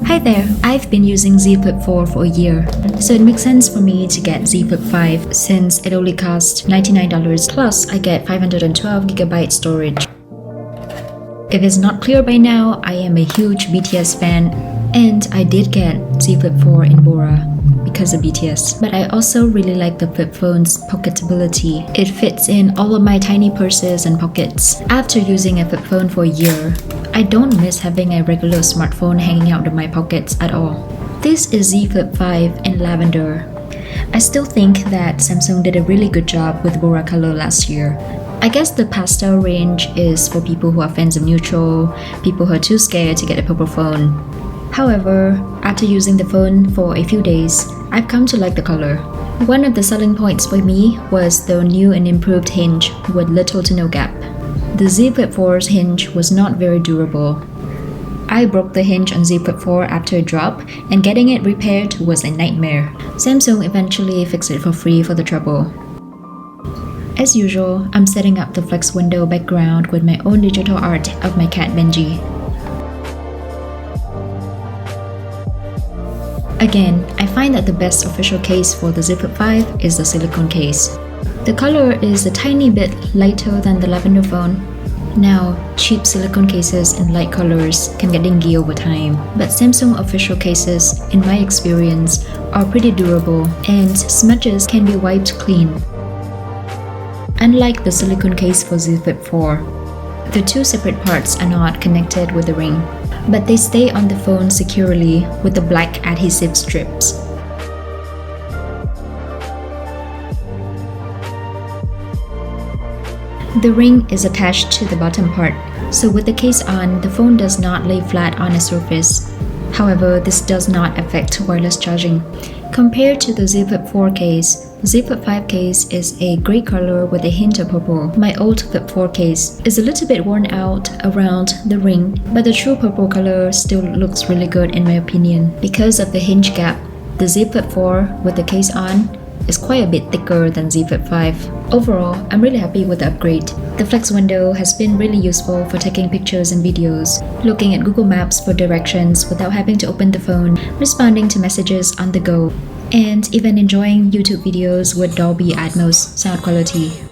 Hi there, I've been using Z Flip 4 for a year, so it makes sense for me to get Z Flip 5 since it only costs $99 plus I get 512GB storage. If it's not clear by now, I am a huge BTS fan and I did get Z Flip 4 in Bora because of BTS. But I also really like the flip phone's pocketability. It fits in all of my tiny purses and pockets. After using a flip phone for a year, I don't miss having a regular smartphone hanging out of my pockets at all. This is Z Flip 5 in lavender. I still think that Samsung did a really good job with Bora color last year. I guess the pastel range is for people who are fans of neutral, people who are too scared to get a purple phone. However, after using the phone for a few days, I've come to like the color. One of the selling points for me was the new and improved hinge with little to no gap. The Z Flip 4's hinge was not very durable. I broke the hinge on Z Flip 4 after a drop, and getting it repaired was a nightmare. Samsung eventually fixed it for free for the trouble. As usual, I'm setting up the flex window background with my own digital art of my cat Benji. Again, I find that the best official case for the Z Flip 5 is the silicone case. The color is a tiny bit lighter than the lavender phone. Now, cheap silicone cases in light colors can get dingy over time, but Samsung official cases, in my experience, are pretty durable and smudges can be wiped clean. Unlike the silicone case for Z Flip 4, the two separate parts are not connected with the ring, but they stay on the phone securely with the black adhesive strips. The ring is attached to the bottom part, so with the case on, the phone does not lay flat on a surface. However, this does not affect wireless charging. Compared to the Z Flip 4 case, Z Flip 5 case is a grey color with a hint of purple. My old Flip 4 case is a little bit worn out around the ring, but the true purple color still looks really good in my opinion. Because of the hinge gap, the Z Flip 4 with the case on is quite a bit thicker than Z Flip 5. Overall, I'm really happy with the upgrade. The flex window has been really useful for taking pictures and videos, looking at Google Maps for directions without having to open the phone, responding to messages on the go, and even enjoying YouTube videos with Dolby Atmos sound quality.